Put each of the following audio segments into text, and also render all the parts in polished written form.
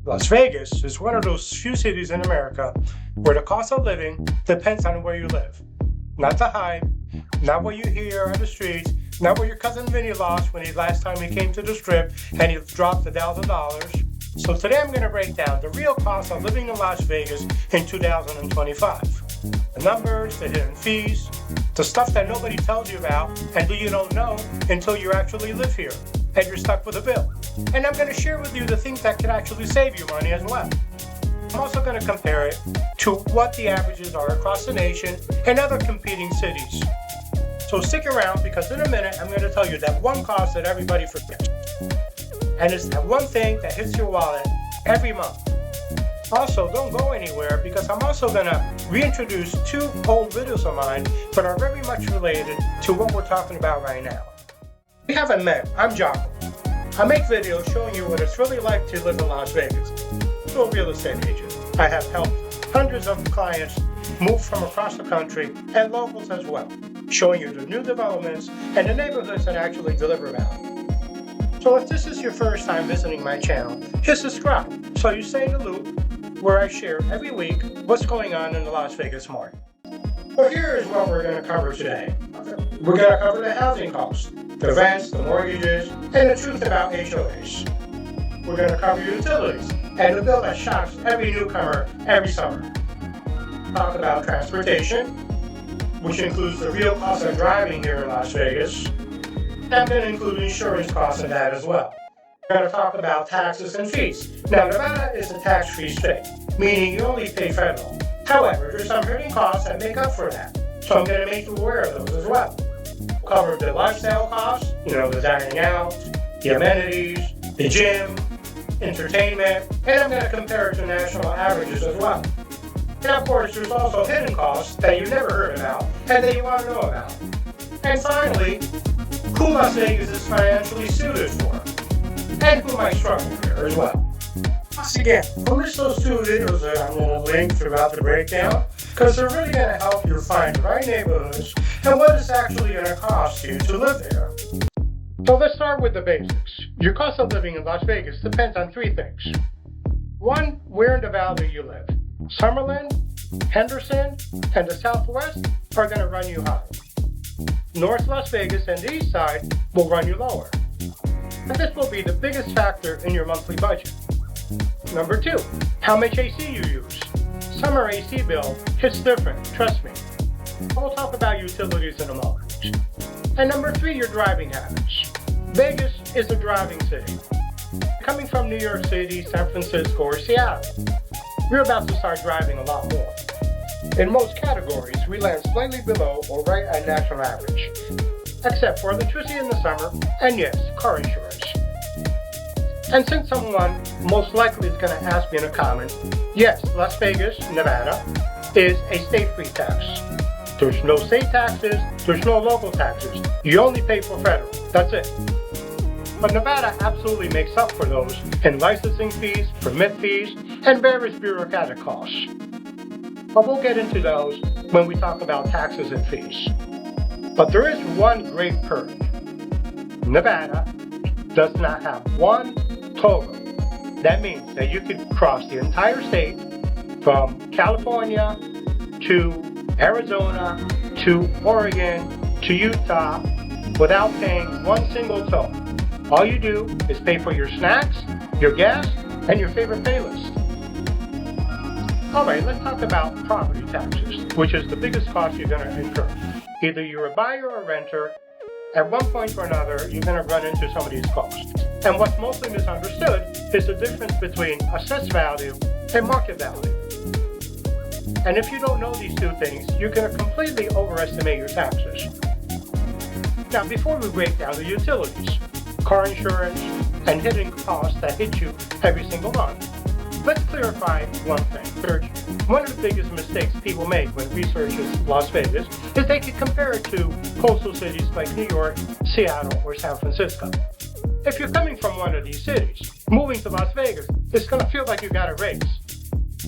Las Vegas is one of those few cities in America where the cost of living depends on where you live. Not the hype, not what you hear on the streets, not what your cousin Vinny lost when last time he came to the strip and he dropped $1,000. So today I'm going to break down the real cost of living in Las Vegas in 2025. The numbers, the hidden fees, the stuff that nobody tells you about and you don't know until you actually live here and you're stuck with a bill. And I'm going to share with you the things that can actually save you money as well. I'm also going to compare it to what the averages are across the nation and other competing cities. So stick around because in a minute I'm going to tell you that one cost that everybody forgets. And it's that one thing that hits your wallet every month. Also, don't go anywhere because I'm also going to reintroduce two old videos of mine that are very much related to what we're talking about right now. If you haven't met, I'm Jocko. I make videos showing you what it's really like to live in Las Vegas. I'm a real estate agent. I have helped hundreds of clients move from across the country and locals as well, showing you the new developments and the neighborhoods that actually deliver value. So if this is your first time visiting my channel, hit subscribe so you stay in the loop where I share every week what's going on in the Las Vegas market. Well, here is what we're going to cover today. We're going to cover the housing costs, the rents, the mortgages, and the truth about HOAs. We're going to cover utilities and the bill that shocks every newcomer every summer. Talk about transportation, which includes the real cost of driving here in Las Vegas. I'm going to include insurance costs in that as well. We're going to talk about taxes and fees. Now, Nevada is a tax-free state, meaning you only pay federal. However, there's some hidden costs that make up for that. So I'm going to make you aware of those as well. We'll cover the lifestyle costs, the dining out, the amenities, the gym, entertainment, and I'm going to compare it to national averages as well. And of course, there's also hidden costs that you never heard about and that you want to know about. And finally, who Las Vegas is financially suited for, and who might struggle here as well. Once again, I'll list those two videos that I'm going to link throughout the breakdown, because they're really going to help you find the right neighborhoods and what it's actually going to cost you to live there. So let's start with the basics. Your cost of living in Las Vegas depends on three things. One, where in the valley you live. Summerlin, Henderson, and the Southwest are going to run you high. North Las Vegas and the East Side will run you lower. And this will be the biggest factor in your monthly budget. Number two, how much AC you use. Summer AC bill hits different, trust me. We'll talk about utilities in a moment. And number three, your driving habits. Vegas is a driving city. Coming from New York City, San Francisco, or Seattle, we're about to start driving a lot more. In most categories, we land slightly below or right at national average, except for electricity in the summer, and yes, car insurance. And since someone most likely is going to ask me in a comment, yes, Las Vegas, Nevada, is a state-free tax. There's no state taxes, there's no local taxes. You only pay for federal, that's it. But Nevada absolutely makes up for those in licensing fees, permit fees, and various bureaucratic costs. But we'll get into those when we talk about taxes and fees. But there is one great perk. Nevada does not have one toll road. That means that you could cross the entire state from California to Arizona to Oregon to Utah without paying one single toll. All you do is pay for your snacks, your gas, and your favorite playlist. Alright, let's talk about property taxes, which is the biggest cost you're going to incur. Either you're a buyer or a renter, at one point or another, you're going to run into some of these costs. And what's mostly misunderstood is the difference between assessed value and market value. And if you don't know these two things, you're going to completely overestimate your taxes. Now, before we break down the utilities, car insurance, and hidden costs that hit you every single month, let's clarify one thing. One of the biggest mistakes people make when researching Las Vegas is they can compare it to coastal cities like New York, Seattle, or San Francisco. If you're coming from one of these cities, moving to Las Vegas, it's going to feel like you got a raise.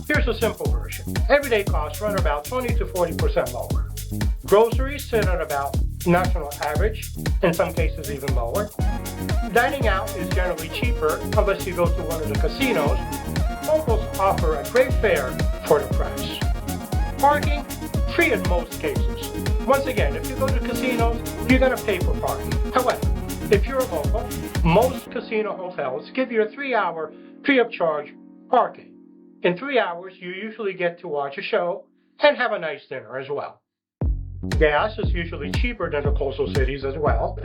Here's a simple version. Everyday costs run about 20 to 40% lower. Groceries sit at about national average, in some cases even lower. Dining out is generally cheaper unless you go to one of the casinos. offer a great fare for the price. Parking, free in most cases. Once again, if you go to casinos, you're going to pay for parking. However, if you're a local, most casino hotels give you a 3-hour free of charge parking. In 3 hours, you usually get to watch a show and have a nice dinner as well. Gas is usually cheaper than the coastal cities as well.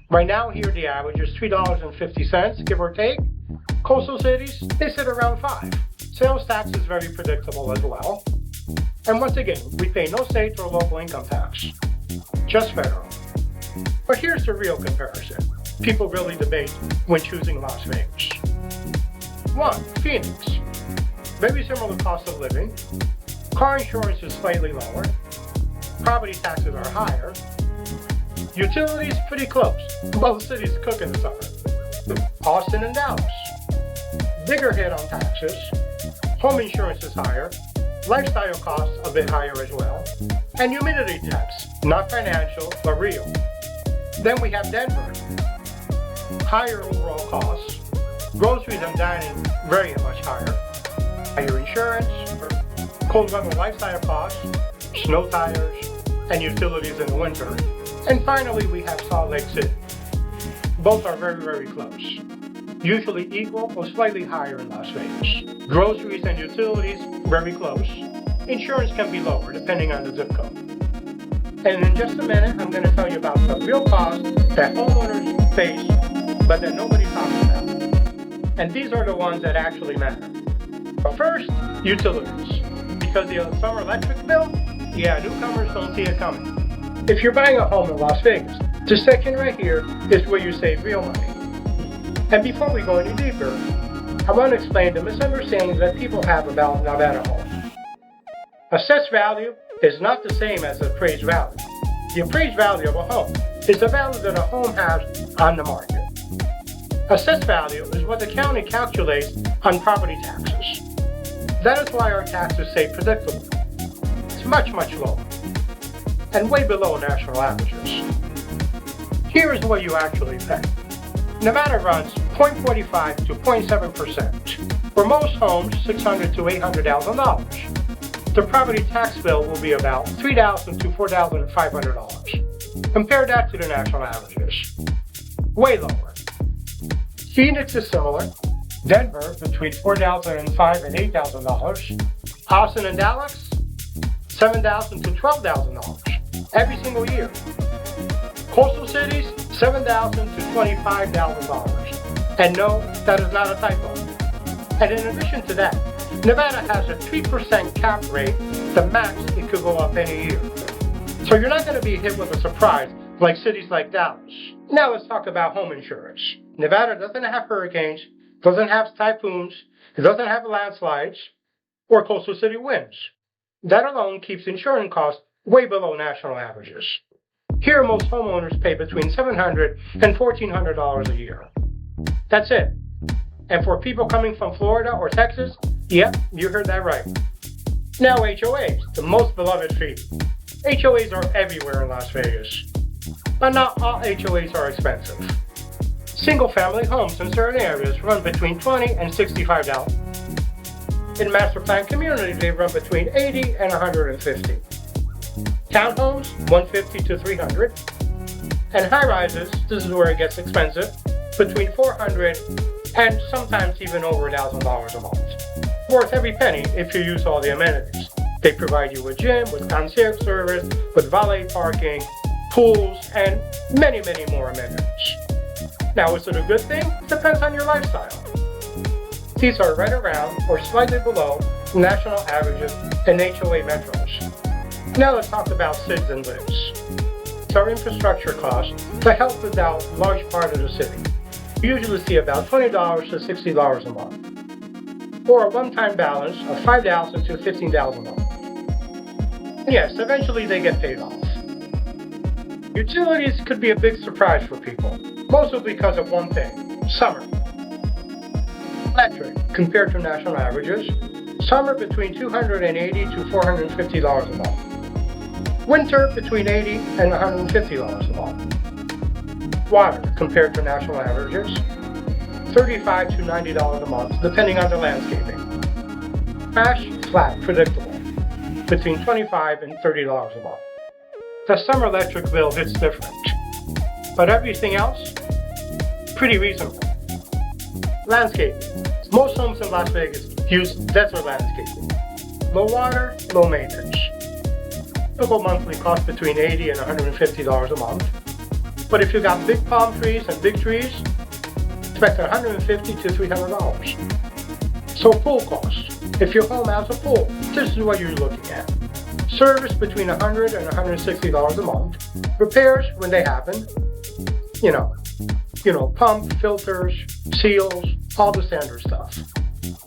Right now here the average is $3.50, give or take. Coastal cities, they sit around $5. Sales tax is very predictable as well. And once again, we pay no state or local income tax, just federal. But here's the real comparison people really debate when choosing Las Vegas. 1. Phoenix. Very similar cost of living. Car insurance is slightly lower. Property taxes are higher. Utilities pretty close. Both cities cook in the summer. Austin and Dallas. Bigger hit on taxes. Home insurance is higher. Lifestyle costs a bit higher as well. And humidity tax, not financial, but real. Then we have Denver. Higher overall costs. Groceries and dining very much higher. Higher insurance, cold weather lifestyle costs, snow tires, and utilities in the winter. And finally, we have Salt Lake City. Both are very, very close. Usually equal or slightly higher in Las Vegas. Groceries and utilities, very close. Insurance can be lower depending on the zip code. And in just a minute, I'm going to tell you about the real costs that homeowners face, but that nobody talks about. And these are the ones that actually matter. But first, utilities. Because the summer electric bill, newcomers don't see it coming. If you're buying a home in Las Vegas, this section right here is where you save real money. And before we go any deeper, I want to explain the misunderstanding that people have about Nevada homes. Assessed value is not the same as appraised value. The appraised value of a home is the value that a home has on the market. Assessed value is what the county calculates on property taxes. That is why our taxes stay predictable. It's much, much lower, and way below national averages. Here is what you actually pay. Nevada runs 0.45 to 0.7%. For most homes, $600,000 to $800,000. The property tax bill will be about $3,000 to $4,500. Compare that to the national averages. Way lower. Phoenix is similar. Denver between $4,005 and $8,000. Austin and Dallas, $7,000 to $12,000 every single year. Coastal cities, $7,000 to $25,000. And no, that is not a typo. And in addition to that, Nevada has a 3% cap rate, the max it could go up any year. So you're not going to be hit with a surprise like cities like Dallas. Now let's talk about home insurance. Nevada doesn't have hurricanes, doesn't have typhoons, it doesn't have landslides, or coastal city winds. That alone keeps insurance costs way below national averages. Here, most homeowners pay between $700 and $1,400 a year. That's it. And for people coming from Florida or Texas, yep, you heard that right. Now HOAs, the most beloved fee. HOAs are everywhere in Las Vegas. But not all HOAs are expensive. Single-family homes in certain areas run between $20 and $65. In master plan communities, they run between $80 and $150. Townhomes, $150 to $300. And high-rises, this is where it gets expensive, between $400 and sometimes even over $1,000 a month. Worth every penny if you use all the amenities. They provide you with gym, with concierge service, with valet parking, pools, and many, many more amenities. Now, is it a good thing? Depends on your lifestyle. These are right around or slightly below national averages in HOA metros. Now let's talk about SIDS and LIDs. Our infrastructure costs to help build out a large part of the city. We usually see about $20 to $60 a month, or a one-time balance of $5,000 to $15,000 a month. Yes, eventually they get paid off. Utilities could be a big surprise for people, mostly because of one thing: summer. Electric, compared to national averages, summer between $280 to $450 a month. Winter between $80 and $150 a month. Water, compared to national averages, $35 to $90 a month, depending on the landscaping. Cash, flat, predictable, between $25 and $30 a month. The summer electric bill hits different, but everything else, pretty reasonable. Landscaping. Most homes in Las Vegas use desert landscaping. Low water, low maintenance. Typical monthly cost between $80 and $150 a month. But if you got big palm trees and big trees, expect $150 to $300. So pool costs. If your home has a pool, this is what you're looking at. Service between $100 and $160 a month. Repairs when they happen. Pump, filters, seals, all the standard stuff.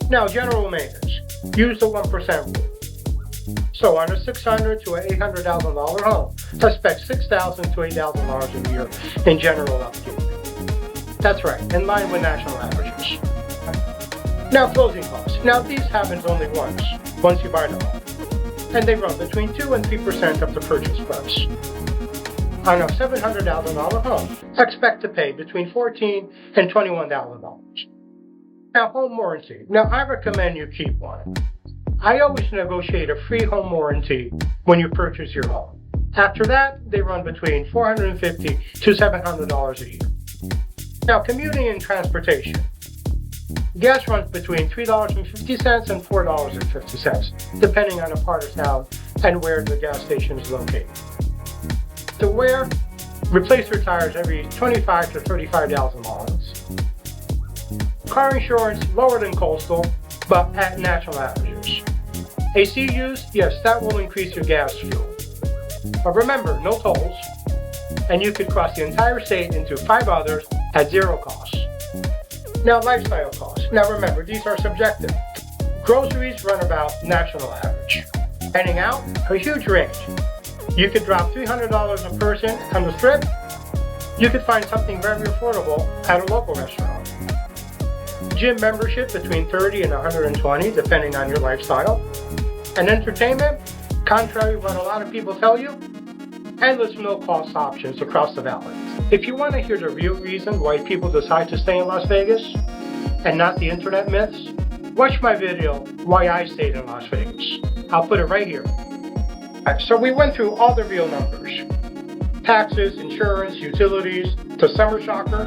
Now, general maintenance. Use the 1% rule. So on a $600,000 to $800,000 home, expect $6,000 to $8,000 a year in general upkeep. That's right, in line with national averages. Now, closing costs. Now, these happens only once you buy the home. And they run between 2 and 3% of the purchase price. On a $700,000 home, expect to pay between $14,000 and $21,000. Now, home warranty. Now, I recommend you keep one. I always negotiate a free home warranty when you purchase your home. After that, they run between $450 to $700 a year. Now, commuting and transportation. Gas runs between $3.50 and $4.50, depending on the part of town and where the gas station is located. To wear, replace your tires every 25 to 35,000 miles. Car insurance lower than coastal, but at national averages. AC use, yes, that will increase your gas fuel. But remember, no tolls, and you could cross the entire state into 5 others at zero cost. Now, lifestyle costs. Now remember, these are subjective. Groceries run about national average. Dining out, a huge range. You could drop $300 a person on the strip. You could find something very affordable at a local restaurant. Gym membership between $30 and $120, depending on your lifestyle. And entertainment, contrary to what a lot of people tell you, endless no-cost options across the valley. If you want to hear the real reason why people decide to stay in Las Vegas, and not the internet myths, watch my video, Why I Stayed in Las Vegas. I'll put it right here. So we went through all the real numbers. Taxes, insurance, utilities, the summer shocker.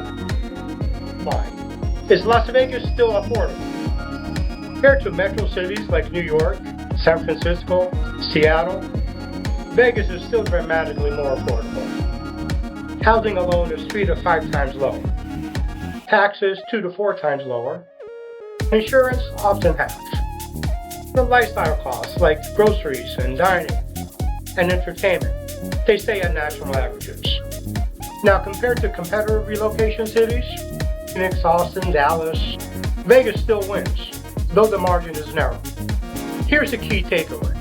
Why? Is Las Vegas still affordable? Compared to metro cities like New York, San Francisco, Seattle, Vegas is still dramatically more affordable. Housing alone is 3 to 5 times lower. Taxes 2 to 4 times lower. Insurance often half. The lifestyle costs like groceries and dining and entertainment, they stay at national averages. Now compared to competitor relocation cities, Phoenix, Austin, Dallas, Vegas still wins, though the margin is narrow. Here's the key takeaway.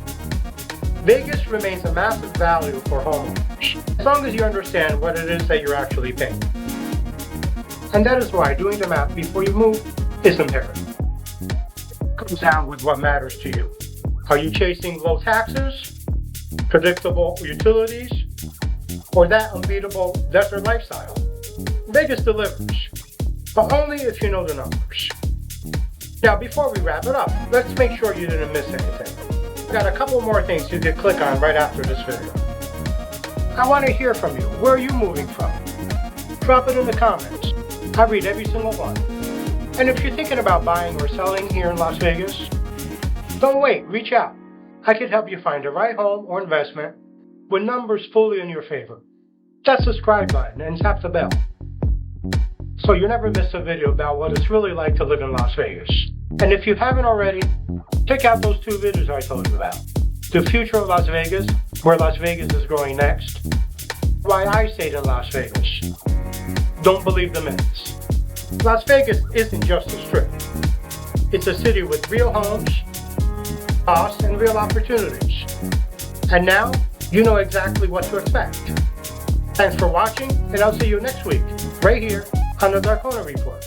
Vegas remains a massive value for homeowners, as long as you understand what it is that you're actually paying. And that is why doing the math before you move is imperative. It comes down with what matters to you. Are you chasing low taxes, predictable utilities, or that unbeatable desert lifestyle? Vegas delivers, but only if you know the numbers. Now, before we wrap it up, let's make sure you didn't miss anything. I've got a couple more things you could click on right after this video. I want to hear from you. Where are you moving from? Drop it in the comments. I read every single one. And if you're thinking about buying or selling here in Las Vegas, don't wait, reach out. I could help you find the right home or investment with numbers fully in your favor. That subscribe button and tap the bell, so you never miss a video about what it's really like to live in Las Vegas. And if you haven't already, check out those 2 videos I told you about. The future of Las Vegas, where Las Vegas is growing next. Why I stayed in Las Vegas. Don't believe the myths. Las Vegas isn't just a strip. It's a city with real homes, costs, and real opportunities. And now, you know exactly what to expect. Thanks for watching, and I'll see you next week, right here on the Darkona Report.